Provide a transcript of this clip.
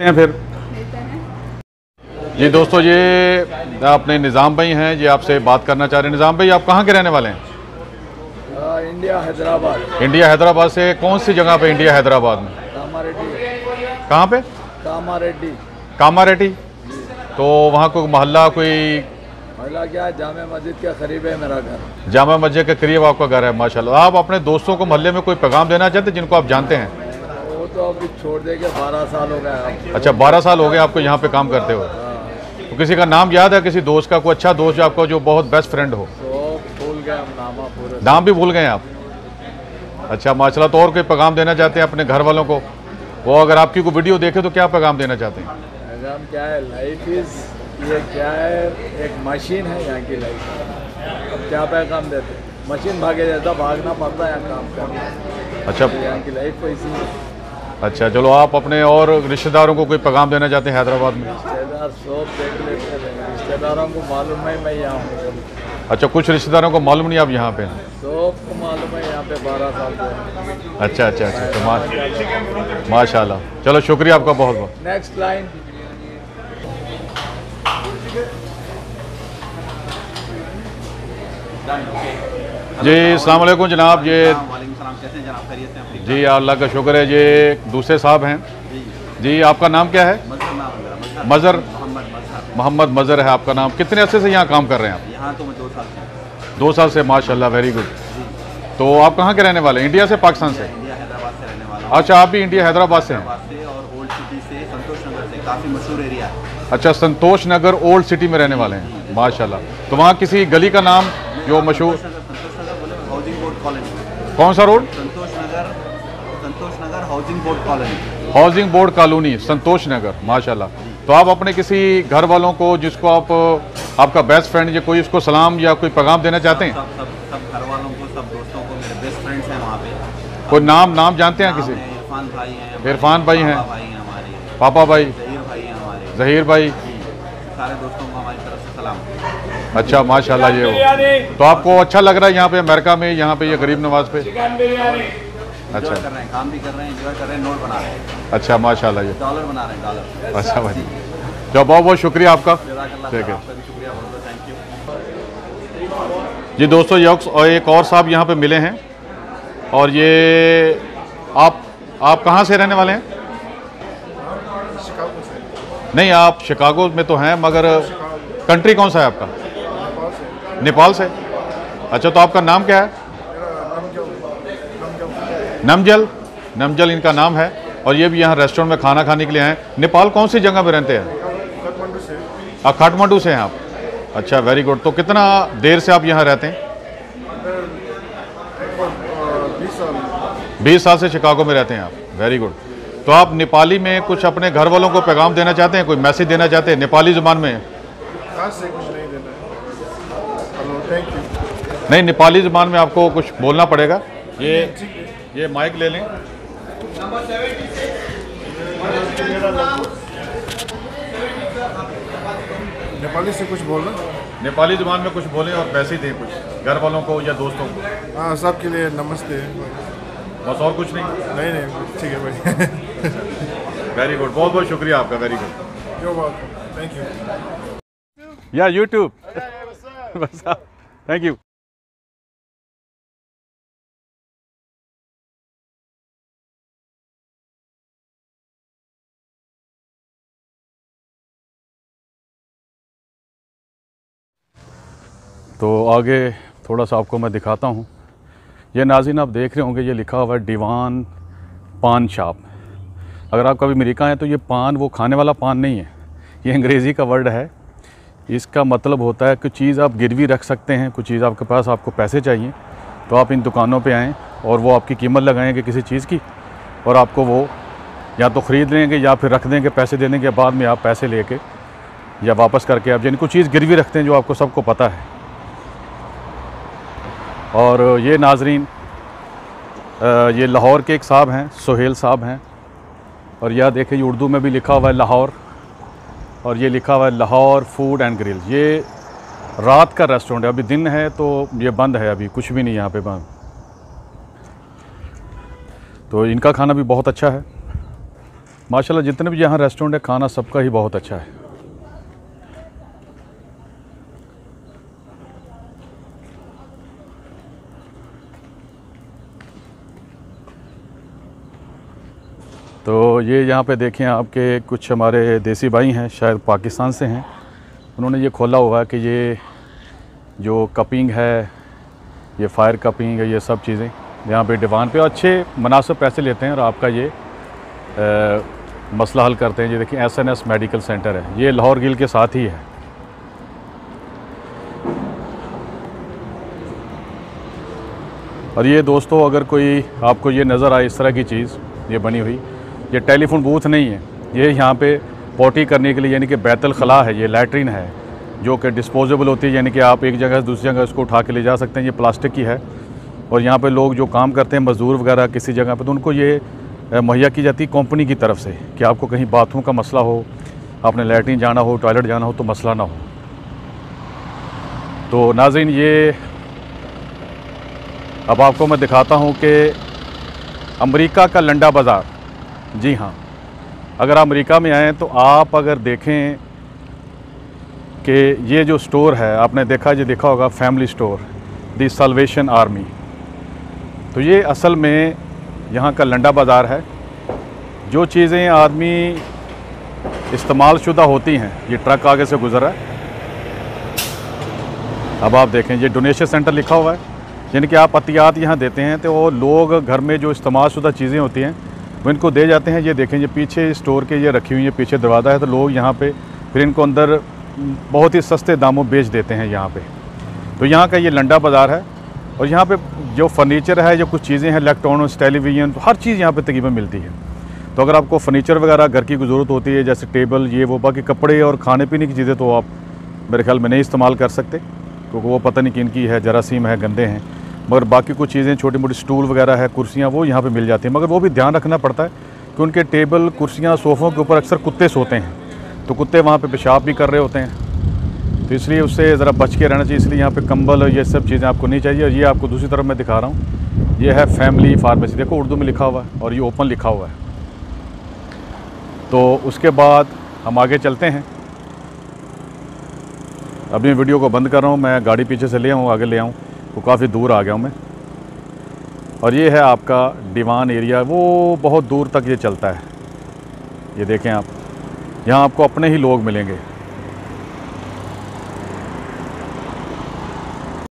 मिलते हैं फिर। जी दोस्तों, ये अपने निज़ाम भाई हैं, ये आपसे बात करना चाह रहे हैं। निज़ाम भाई, आप कहाँ के रहने वाले हैं? इंडिया हैदराबाद। इंडिया हैदराबाद से कौन सी जगह पे इंडिया हैदराबाद में? कामारेड्डी। कहाँ पे? कामारेड्डी। कामारेड्डी। तो वहाँ कोई मोहल्ला, कोई मोहल्ला क्या, जामे मस्जिद के करीब है मेरा घर। जामा मस्जिद के करीब आपका घर है, माशाल्लाह। आप अपने दोस्तों को मोहल्ले में कोई पैगाम देना चाहते हैं जिनको आप जानते हैं? वो तो अभी छोड़ दे के 12 साल हो गए। अच्छा, 12 साल हो गए आपको यहाँ पे काम करते हो। तो किसी का नाम याद है, किसी दोस्त का, कोई अच्छा दोस्त जो आपका जो बहुत बेस्ट फ्रेंड हो? तो भूल गए हम, पूरे नाम भी भूल गए आप? अच्छा माशाल्लाह। तो और कोई पैगाम देना चाहते हैं अपने घर वालों को? वो अगर आपकी कोई वीडियो देखे तो क्या पैगाम देना चाहते हैं? पैगाम क्या है, लाइफ इज़, ये क्या है, एक मशीन है यहाँ की लाइफ। अब क्या पैगाम देते, मशीन भागे जैसा भागना पड़ता है यहाँ काम करना। अच्छा, यहाँ की लाइफ वैसी है। अच्छा चलो, आप अपने और रिश्तेदारों को कोई पैगाम देना चाहते हैं हैदराबाद में? रिश्तेदार सब देख लेते हैं, रिश्तेदारों को मालूम है मैं यहाँ हूँ। अच्छा, कुछ रिश्तेदारों को मालूम नहीं आप यहाँ पे? सबको मालूम है यहाँ पे 12 साल से। अच्छा अच्छा अच्छा, तो माशाल्लाह। चलो शुक्रिया आपका बहुत बहुत। Next line. जी अस्सलाम वालेकुम जनाब। ये जी अल्लाह का शुक्र है, ये दूसरे साहब हैं जी। आपका नाम क्या है? मज़र। मोहम्मद मज़र है आपका नाम। कितने अर्से से यहाँ काम कर रहे हैं आप? यहाँ तो मैं 2 साल से। 2 साल से, माशाल्लाह, वेरी गुड। तो आप कहाँ के रहने वाले हैं? इंडिया से, पाकिस्तान से? इंडिया हैदराबाद से रहने वाला। अच्छा, आप भी इंडिया हैदराबाद से हैं? और ओल्ड सिटी से, संतोष नगर से, काफ़ी मशहूर एरिया है। अच्छा, संतोष नगर ओल्ड सिटी में रहने वाले हैं, माशाल्लाह। तो वहाँ किसी गली का नाम जो मशहूर? संतोष नगर बोले, हाउसिंग बोर्ड कॉलोनी। कौन सा रोड? Santosh Nagar housing board colony. Housing board colony, Santosh Nagar, माशाल्लाह। तो आप अपने किसी घर वालों को जिसको आप, आपका बेस्ट फ्रेंड या कोई, उसको सलाम या कोई पैगाम देना चाहते हैं? सब घर वालों को, सब दोस्तों को, मेरे बेस्ट फ्रेंड्स हैं वहाँ पे। कोई नाम जानते हैं किसी? इरफान भाई हैं, इरफान भाई हैं, हमारे पापा भाई, जहीर भाई हैं हमारे, जहीर भाई, सारे दोस्तों को हमारी तरफ से सलाम। अच्छा माशाल्लाह। ये हो तो आपको अच्छा लग रहा है यहाँ पे अमेरिका में, यहाँ पे ये गरीब नवाज पे? अच्छा, कर रहे हैं, काम भी कर रहे हैं, एंजॉय कर रहे हैं, नोट बना रहे हैं। अच्छा माशाल्लाह। ये डॉलर बना रहे हैं, डॉलर। अच्छा भाई, जो बहुत बहुत शुक्रिया आपका। ठीक है थैंक यू जी। दोस्तों, ये एक और साहब यहाँ पे मिले हैं, और ये आप कहाँ से रहने वाले हैं? शिकागो से। नहीं, आप शिकागो में तो हैं, मगर कंट्री कौन सा है आपका? नेपाल से। अच्छा, तो आपका नाम क्या है? नमजल इनका नाम है, और ये भी यहाँ रेस्टोरेंट में खाना खाने के लिए हैं। नेपाल कौन सी जगह पे रहते हैं? काठमांडू से हैं आप? अच्छा, वेरी गुड। तो कितना देर से आप यहाँ रहते हैं? 20 साल से शिकागो में रहते हैं आप, वेरी गुड। तो आप नेपाली में कुछ अपने घर वालों को पैगाम देना चाहते हैं, कोई मैसेज देना चाहते हैं नेपाली ज़ुबान में? नहीं, नेपाली ज़ुबान में आपको कुछ बोलना पड़ेगा। ये माइक ले लें। नेपाली से कुछ बोलना, नेपाली ज़ुबान में कुछ बोलें और पैसे दें कुछ घर वालों को या दोस्तों को। हाँ, सबके लिए नमस्ते। बस और कुछ नहीं? नहीं, ठीक है भाई। वेरी गुड, बहुत बहुत शुक्रिया आपका, very good. You're welcome. Thank you. या यूट्यूब। बस, थैंक यू। तो आगे थोड़ा सा आपको मैं दिखाता हूँ। ये नाज़रीन आप देख रहे होंगे, ये लिखा हुआ है दीवान पान शॉप। अगर आप कभी अमेरिका हैं तो ये पान वो खाने वाला पान नहीं है, ये अंग्रेज़ी का वर्ड है। इसका मतलब होता है कि चीज़ आप गिरवी रख सकते हैं, कुछ चीज़ आपके पास, आपको पैसे चाहिए तो आप इन दुकानों पे आएँ और वो आपकी कीमत लगाएंगे किसी चीज़ की, और आपको वो या तो ख़रीद लेंगे या फिर रख देंगे, पैसे देने के बाद में आप पैसे लेके या वापस करके आप जिनको चीज़ गिरवी रखते हैं, जो आपको सबको पता है। और ये नाजरीन, ये लाहौर के एक साहब हैं, सुहेल साहब हैं, और यह देखें ये उर्दू में भी लिखा हुआ है लाहौर, और ये लिखा हुआ है लाहौर फूड एंड ग्रिल। ये रात का रेस्टोरेंट है, अभी दिन है तो ये बंद है, अभी कुछ भी नहीं यहाँ पे बंद। तो इनका खाना भी बहुत अच्छा है। माशाल्लाह जितने भी यहाँ रेस्टोरेंट है खाना सबका ही बहुत अच्छा है। तो ये यहाँ पे देखें आपके कुछ हमारे देसी भाई हैं, शायद पाकिस्तान से हैं। उन्होंने ये खोला हुआ है कि ये जो कपिंग है, ये फायर कपिंग है, ये सब चीज़ें यहाँ पे दीवान पे अच्छे मुनासिब पैसे लेते हैं और आपका ये मसला हल करते हैं। ये देखिए SNS मेडिकल सेंटर है, ये लाहौर गिल के साथ ही है। और ये दोस्तों अगर कोई आपको ये नज़र आए इस तरह की चीज़ ये बनी हुई, ये टेलीफोन बूथ नहीं है, ये यहाँ पे पोटी करने के लिए यानी कि बैतुल खला है, ये लैट्रिन है जो कि डिस्पोजेबल होती है, यानी कि आप एक जगह से दूसरी जगह इसको उठा के ले जा सकते हैं। ये प्लास्टिक की है और यहाँ पे लोग जो काम करते हैं मज़दूर वगैरह किसी जगह पे, तो उनको ये मुहैया की जाती है कंपनी की तरफ से कि आपको कहीं बाथरूम का मसला हो, आपने लैट्रिन जाना हो, टॉयलेट जाना हो तो मसला ना हो। तो नाज़रीन ये अब आपको मैं दिखाता हूँ कि अमेरिका का लंडा बाज़ार। जी हाँ, अगर आप अमेरिका में आएँ तो आप अगर देखें कि ये जो स्टोर है, आपने देखा होगा family store the Salvation Army, तो ये असल में यहाँ का लंडा बाज़ार है। जो चीज़ें आदमी इस्तेमाल शुदा होती हैं, ये ट्रक आगे से गुज़र रहा है। अब आप देखें ये डोनेशन सेंटर लिखा हुआ है, यानी कि आप अतियात यहाँ देते हैं तो वो लोग घर में जो इस्तेमाल शुदा चीज़ें होती हैं वो इनको दे जाते हैं। ये देखें ये पीछे स्टोर के ये रखी हुई है, पीछे दरवाज़ा है, तो लोग यहाँ पे फिर इनको अंदर बहुत ही सस्ते दामों बेच देते हैं यहाँ पे। तो यहाँ का ये लंडा बाज़ार है और यहाँ पे जो फर्नीचर है, जो कुछ चीज़ें हैं, इलेक्ट्रॉनिक्स, टेलीविज़न, तो हर चीज़ यहाँ पे तकरीबन मिलती है। तो अगर आपको फर्नीचर वगैरह घर की ज़रूरत होती है, जैसे टेबल ये वो, बाकी कपड़े और खाने पीने की चीज़ें तो आप मेरे ख्याल में नहीं इस्तेमाल कर सकते क्योंकि वो पता नहीं किन की है, जरासीम है, गंदे हैं। मगर बाकी कुछ चीज़ें छोटी मोटी स्टूल वगैरह है, कुर्सियाँ, वो यहाँ पे मिल जाती हैं। मगर वो भी ध्यान रखना पड़ता है कि उनके टेबल, कुर्सियाँ, सोफ़ों के ऊपर अक्सर कुत्ते सोते हैं, तो कुत्ते वहाँ पे पेशाब भी कर रहे होते हैं, तो इसलिए उससे ज़रा बच के रहना चाहिए। इसलिए यहाँ पे कंबल और ये सब चीज़ें आपको नहीं चाहिए। और ये आपको दूसरी तरफ मैं दिखा रहा हूँ, ये है फैमिली फार्मेसी, देखो उर्दू में लिखा हुआ है और ये ओपन लिखा हुआ है। तो उसके बाद हम आगे चलते हैं। अभी वीडियो को बंद कर रहा हूँ, मैं गाड़ी पीछे से ले आऊँ, आगे ले आऊँ, तो काफ़ी दूर आ गया हूँ मैं। और ये है आपका दीवान एरिया, वो बहुत दूर तक ये चलता है। ये देखें आप, यहाँ आपको अपने ही लोग मिलेंगे।